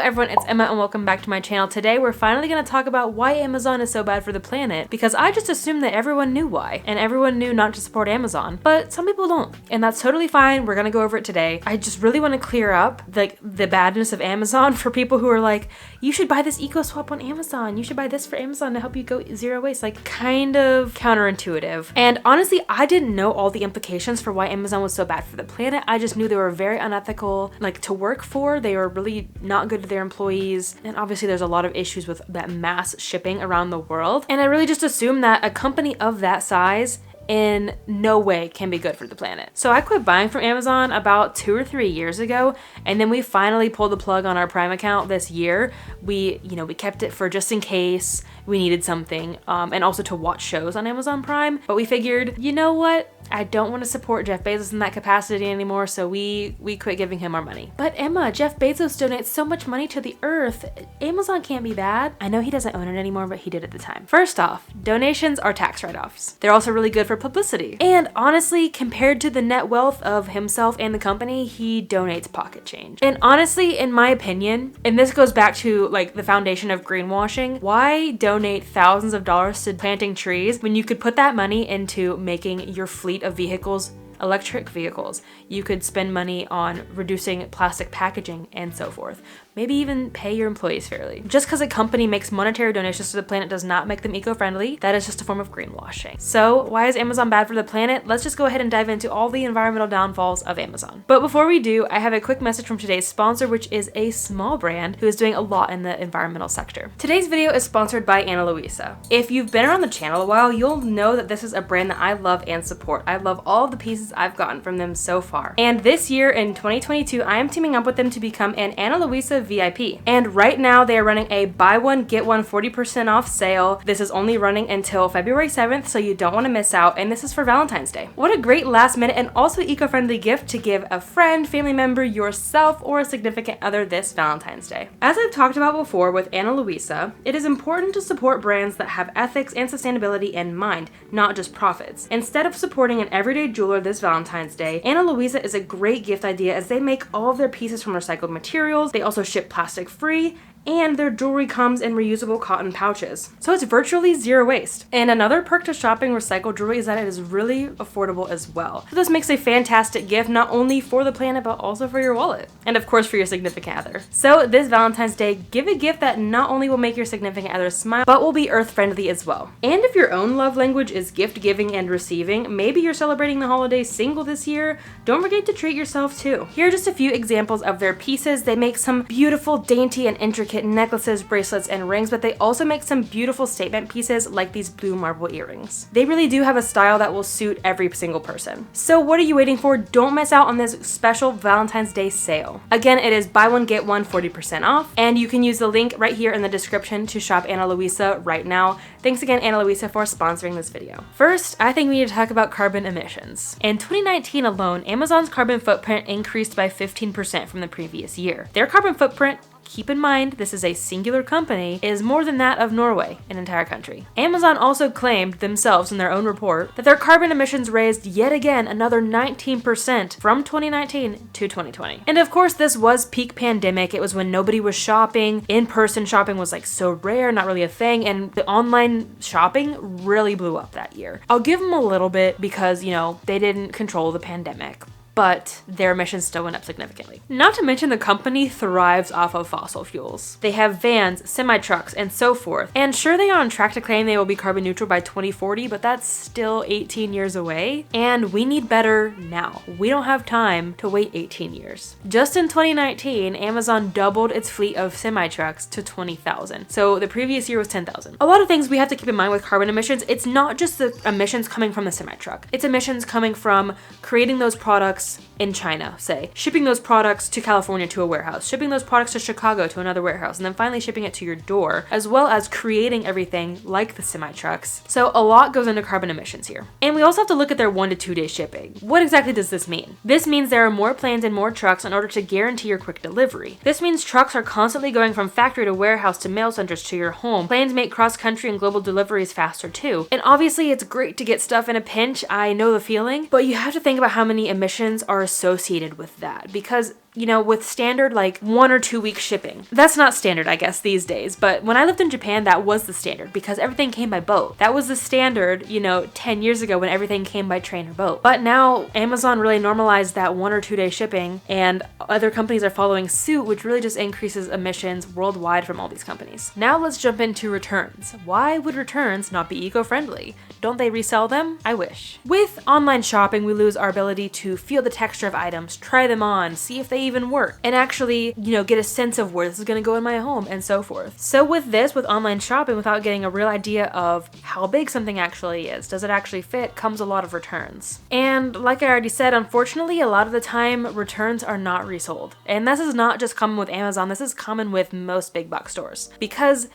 everyone, it's Emma and welcome back to my channel. Today we're finally going to talk about why Amazon is so bad for the planet, because I just assumed that everyone knew why, and everyone knew not to support Amazon, but some people don't, and that's totally fine. We're going to go over it today. I just really want to clear up the badness of Amazon for people who are like, you should buy this eco swap on Amazon, you should buy this for Amazon to help you go zero waste, like kind of counterintuitive. And honestly, I didn't know all the implications for why Amazon was so bad for the planet. I just knew they were very unethical, like to work for. They were really not good to their employees, and obviously there's a lot of issues with that mass shipping around the world, and I really just assumed that a company of that size in no way can be good for the planet. So I quit buying from Amazon about 2 or 3 years ago, and then we finally pulled the plug on our Prime account this year. We kept it for just in case we needed something, and also to watch shows on Amazon Prime, but we figured, you know what? I don't want to support Jeff Bezos in that capacity anymore, so we quit giving him our money. But Emma, Jeff Bezos donates so much money to the earth. Amazon can't be bad. I know he doesn't own it anymore, but he did at the time. First off, donations are tax write-offs. They're also really good for publicity. And honestly, compared to the net wealth of himself and the company, he donates pocket change. And honestly, in my opinion, and this goes back to like the foundation of greenwashing, why donate thousands of dollars to planting trees when you could put that money into making your fleet of vehicles electric vehicles? You could spend money on reducing plastic packaging and so forth. Maybe even pay your employees fairly. Just because a company makes monetary donations to the planet does not make them eco-friendly. That is just a form of greenwashing. So why is Amazon bad for the planet? Let's just go ahead and dive into all the environmental downfalls of Amazon. But before we do, I have a quick message from today's sponsor, which is a small brand who is doing a lot in the environmental sector. Today's video is sponsored by Luisa. If you've been around the channel a while, you'll know that this is a brand that I love and support. I love all the pieces I've gotten from them so far. And this year in 2022, I am teaming up with them to become an Luisa VIP. And right now they are running a buy one, get one 40% off sale. This is only running until February 7th, so you don't want to miss out. And this is for Valentine's Day. What a great last minute and also eco-friendly gift to give a friend, family member, yourself, or a significant other this Valentine's Day. As I've talked about before with Luisa, it is important to support brands that have ethics and sustainability in mind, not just profits. Instead of supporting an everyday jeweler this Valentine's Day, Luisa is a great gift idea as they make all of their pieces from recycled materials. They also ship plastic free, and their jewelry comes in reusable cotton pouches. So it's virtually zero waste. And another perk to shopping recycled jewelry is that it is really affordable as well. So this makes a fantastic gift not only for the planet, but also for your wallet. And of course for your significant other. So this Valentine's Day, give a gift that not only will make your significant other smile, but will be earth friendly as well. And if your own love language is gift giving and receiving, maybe you're celebrating the holidays single this year, don't forget to treat yourself too. Here are just a few examples of their pieces. They make some beautiful, dainty, and intricate necklaces, bracelets, and rings, but they also make some beautiful statement pieces like these blue marble earrings. They really do have a style that will suit every single person. So what are you waiting for? Don't miss out on this special Valentine's Day sale. Again, it is buy one, get one 40% off, and you can use the link right here in the description to shop Luisa right now. Thanks again, Luisa, for sponsoring this video. First, I think we need to talk about carbon emissions. In 2019 alone, Amazon's carbon footprint increased by 15% from the previous year. Their carbon footprint, keep in mind, this is a singular company, is more than that of Norway, an entire country. Amazon also claimed themselves in their own report that their carbon emissions raised yet again another 19% from 2019 to 2020. And of course, this was peak pandemic. It was when nobody was shopping. In-person shopping was like so rare, not really a thing, and the online shopping really blew up that year. I'll give them a little bit because, they didn't control the pandemic, but their emissions still went up significantly. Not to mention the company thrives off of fossil fuels. They have vans, semi-trucks, and so forth. And sure, they are on track to claim they will be carbon neutral by 2040, but that's still 18 years away. And we need better now. We don't have time to wait 18 years. Just in 2019, Amazon doubled its fleet of semi-trucks to 20,000. So the previous year was 10,000. A lot of things we have to keep in mind with carbon emissions. It's not just the emissions coming from the semi-truck. It's emissions coming from creating those products in China, say, shipping those products to California to a warehouse, shipping those products to Chicago to another warehouse, and then finally shipping it to your door, as well as creating everything like the semi-trucks. So a lot goes into carbon emissions here. And we also have to look at their 1 to 2 day shipping. What exactly does this mean? This means there are more planes and more trucks in order to guarantee your quick delivery. This means trucks are constantly going from factory to warehouse to mail centers to your home. Planes make cross-country and global deliveries faster too. And obviously it's great to get stuff in a pinch, I know the feeling, but you have to think about how many emissions are associated with that, because you know, with standard like 1 or 2 week shipping. That's not standard, I guess, these days, but when I lived in Japan, that was the standard because everything came by boat. That was the standard, you know, 10 years ago when everything came by train or boat. But now Amazon really normalized that 1 or 2 day shipping, and other companies are following suit, which really just increases emissions worldwide from all these companies. Now let's jump into returns. Why would returns not be eco-friendly? Don't they resell them? I wish. With online shopping, we lose our ability to feel the texture of items, try them on, see if they even work, and actually, you know, get a sense of where this is going to go in my home and so forth. So with online shopping, without getting a real idea of how big something actually is, does it actually fit, comes a lot of returns. And like I already said, unfortunately, a lot of the time, returns are not resold. And this is not just common with Amazon, this is common with most big box stores. Because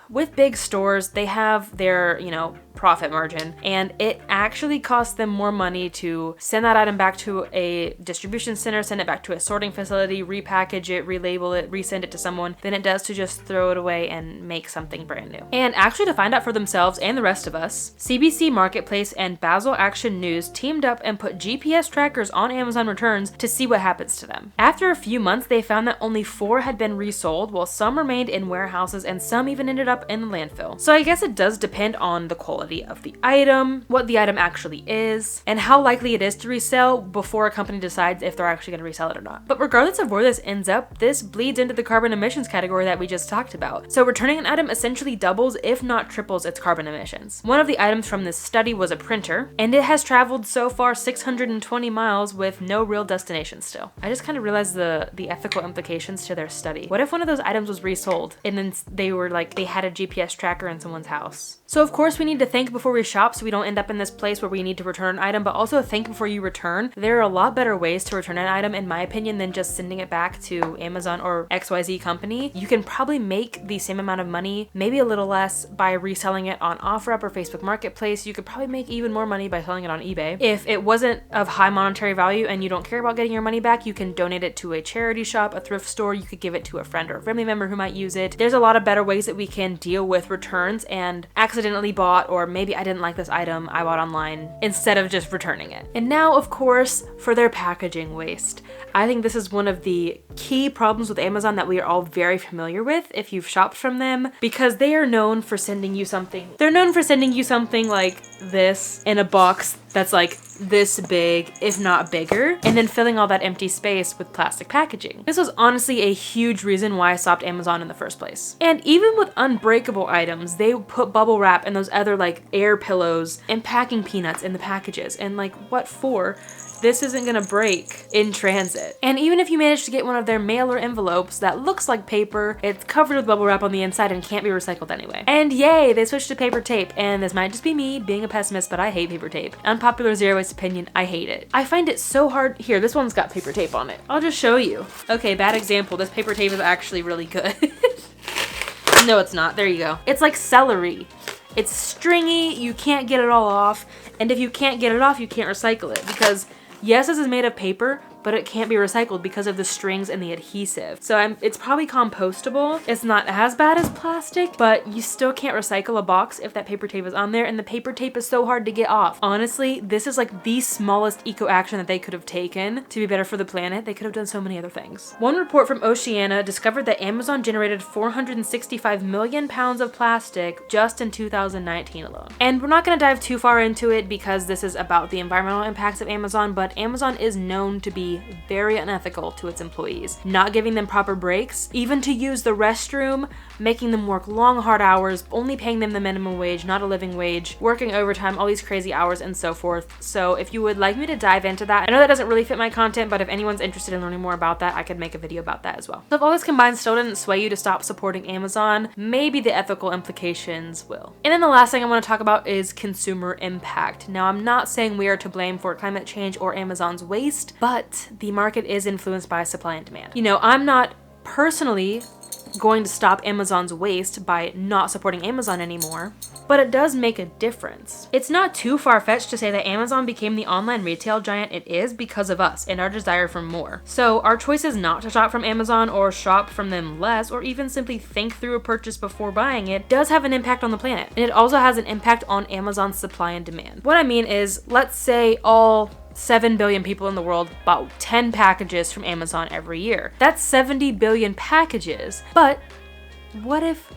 with big stores, they have their, you know, profit margin, and it actually costs them more money to send that item back to a distribution center, send it back to a sorting facility, repackage it, relabel it, resend it to someone, than it does to just throw it away and make something brand new. And actually, to find out for themselves and the rest of us, CBC Marketplace and Basel Action News teamed up and put GPS trackers on Amazon returns to see what happens to them. After a few months, they found that only 4 had been resold, while some remained in warehouses and some even ended up in the landfill. So I guess it does depend on the quality of the item, what the item actually is, and how likely it is to resell before a company decides if they're actually going to resell it or not. But regardless of where this ends up, this bleeds into the carbon emissions category that we just talked about. So returning an item essentially doubles, if not triples, its carbon emissions. One of the items from this study was a printer, and it has traveled so far 620 miles with no real destination still. I just kind of realized the ethical implications to their study. What if one of those items was resold and then they had a GPS tracker in someone's house? So of course we need to think before we shop so we don't end up in this place where we need to return an item, but also think before you return. There are a lot better ways to return an item, in my opinion, than just sending it back to Amazon or XYZ company. You can probably make the same amount of money, maybe a little less, by reselling it on OfferUp or Facebook Marketplace. You could probably make even more money by selling it on eBay. If it wasn't of high monetary value and you don't care about getting your money back, you can donate it to a charity shop, a thrift store. You could give it to a friend or a family member who might use it. There's a lot of better ways that we can deal with returns and accidentally bought, or maybe I didn't like this item I bought online, instead of just returning it. And now, of course, for their packaging waste. I think this is one of the key problems with Amazon that we are all very familiar with if you've shopped from them, because they are known for sending you something. They're known for sending you something like this in a box that's like this big, if not bigger, and then filling all that empty space with plastic packaging. This was honestly a huge reason why I stopped Amazon in the first place. And even with unbreakable items, they put bubble wrap and those other like air pillows and packing peanuts in the packages. And like, what for? This isn't gonna break in transit. And even if you manage to get one of their mailer envelopes that looks like paper, it's covered with bubble wrap on the inside and can't be recycled anyway. And yay, they switched to paper tape. And this might just be me being a pessimist, but I hate paper tape. Unpopular zero waste opinion, I hate it. I find it so hard. Here, this one's got paper tape on it. I'll just show you. Okay, bad example. This paper tape is actually really good. No, it's not. There you go. It's like celery. It's stringy, you can't get it all off, and if you can't get it off, you can't recycle it, because yes, this is made of paper, but it can't be recycled because of the strings and the adhesive. So it's probably compostable. It's not as bad as plastic, but you still can't recycle a box if that paper tape is on there, and the paper tape is so hard to get off. Honestly, this is like the smallest eco action that they could have taken to be better for the planet. They could have done so many other things. One report from Oceana discovered that Amazon generated 465 million pounds of plastic just in 2019 alone. And we're not gonna dive too far into it because this is about the environmental impacts of Amazon, but Amazon is known to be very unethical to its employees, not giving them proper breaks, even to use the restroom, making them work long, hard hours, only paying them the minimum wage, not a living wage, working overtime, all these crazy hours, and so forth. So if you would like me to dive into that, I know that doesn't really fit my content, but if anyone's interested in learning more about that, I could make a video about that as well. So if all this combined still didn't sway you to stop supporting Amazon, maybe the ethical implications will. And then the last thing I want to talk about is consumer impact. Now, I'm not saying we are to blame for climate change or Amazon's waste, but the market is influenced by supply and demand. You know, I'm not personally going to stop Amazon's waste by not supporting Amazon anymore, but it does make a difference. It's not too far-fetched to say that Amazon became the online retail giant it is because of us and our desire for more. So our choice is not to shop from Amazon or shop from them less, or even simply think through a purchase before buying it, does have an impact on the planet. And it also has an impact on Amazon's supply and demand. What I mean is, let's say all 7 billion people in the world bought 10 packages from Amazon every year. That's 70 billion packages. But what if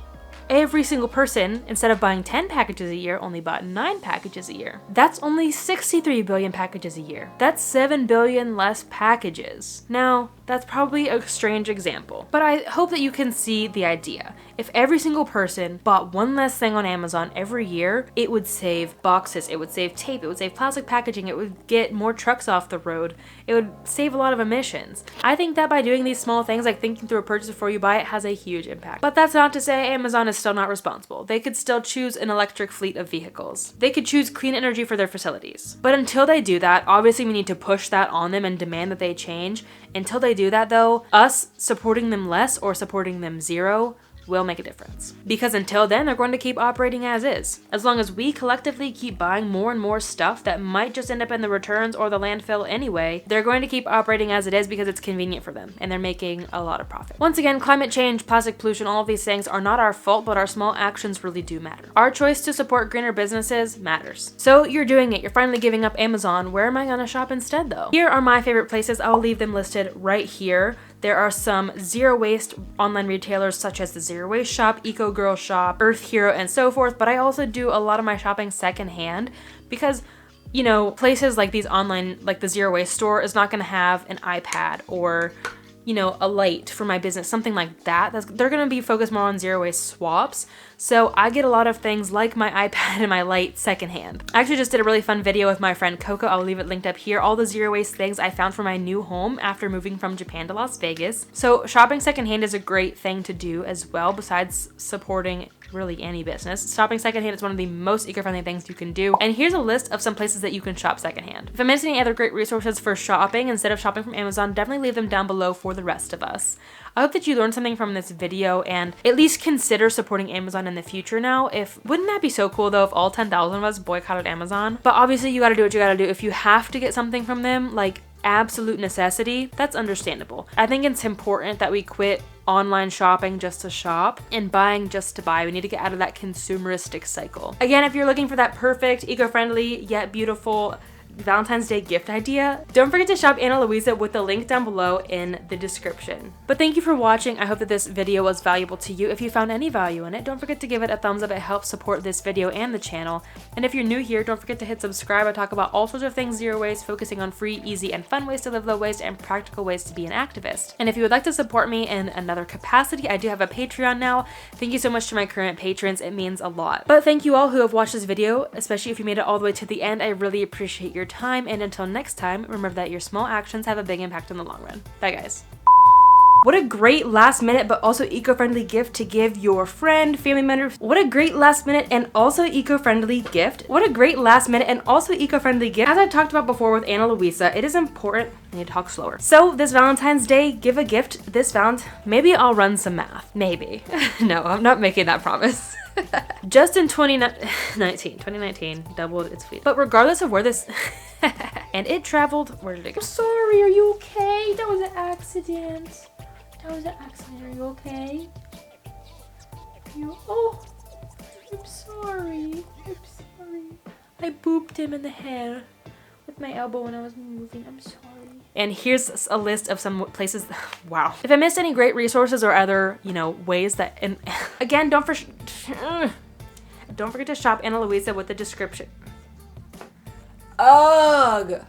every single person, instead of buying 10 packages a year, only bought 9 packages a year? That's only 63 billion packages a year. That's 7 billion less packages. Now, that's probably a strange example, but I hope that you can see the idea. If every single person bought one less thing on Amazon every year, it would save boxes, it would save tape, it would save plastic packaging, it would get more trucks off the road, it would save a lot of emissions. I think that by doing these small things, like thinking through a purchase before you buy it, has a huge impact. But that's not to say Amazon is still not responsible. They could still choose an electric fleet of vehicles. They could choose clean energy for their facilities. But until they do that, obviously we need to push that on them and demand that they change. Until they do that though, us supporting them less or supporting them zero will make a difference. Because until then, they're going to keep operating as is. As long as we collectively keep buying more and more stuff that might just end up in the returns or the landfill anyway, they're going to keep operating as it is because it's convenient for them and they're making a lot of profit. Once again, climate change, plastic pollution, all of these things are not our fault, but our small actions really do matter. Our choice to support greener businesses matters. So you're doing it. You're finally giving up Amazon. Where am I gonna shop instead though? Here are my favorite places. I'll leave them listed right here. There are some zero waste online retailers such as the Zero Waste Shop, Eco Girl Shop, Earth Hero, and so forth, but I also do a lot of my shopping secondhand because, you know, places like these online, like the Zero Waste store is not gonna have an iPad or, you know, a light for my business, something like that. They're gonna be focused more on zero waste swaps. So I get a lot of things like my iPad and my light secondhand. I actually just did a really fun video with my friend Coco. I'll leave it linked up here. All the zero waste things I found for my new home after moving from Japan to Las Vegas. So shopping secondhand is a great thing to do as well, besides supporting really any business. Shopping secondhand is one of the most eco-friendly things you can do. And here's a list of some places that you can shop secondhand. If I missed any other great resources for shopping instead of shopping from Amazon, definitely leave them down below for the rest of us. I hope that you learned something from this video and at least consider supporting Amazon in the future now. Wouldn't that be so cool though if all 10,000 of us boycotted Amazon? But obviously you gotta do what you gotta do. If you have to get something from them, like absolute necessity, that's understandable. I think it's important that we quit online shopping just to shop and buying just to buy. We need to get out of that consumeristic cycle. Again, if you're looking for that perfect, eco-friendly, yet beautiful Valentine's Day gift idea, don't forget to shop Ana Luisa with the link down below in the description. But thank you for watching. I hope that this video was valuable to you. If you found any value in it, don't forget to give it a thumbs up. It helps support this video and the channel. And if you're new here, don't forget to hit subscribe. I talk about all sorts of things zero waste, focusing on free, easy, and fun ways to live low waste and practical ways to be an activist. And if you would like to support me in another capacity, I do have a Patreon now. Thank you so much to my current patrons. It means a lot. But thank you all who have watched this video, especially if you made it all the way to the end. I really appreciate your time, and until next time, remember that your small actions have a big impact in the long run. Bye guys. What a great last minute but also eco-friendly gift to give your friend, family member. What a great last minute and also eco-friendly gift. What a great last minute and also eco-friendly gift. As I talked about before with Ana Luisa, it is important. I need to talk slower. So this Valentine's Day, give a gift this maybe I'll run some math. Maybe. No, I'm not making that promise. Just in 2019 doubled its fleet. But regardless of where this and it traveled, where did it go? I'm sorry, are you okay? That was an accident. That was an accident. Are you okay? Oh, I'm sorry. I'm sorry. I booped him in the hair with my elbow when I was moving. I'm sorry. And here's a list of some places. Wow. If I missed any great resources or other, you know, ways that, and again, don't forget to shop Ana Luisa with the description. Ugh.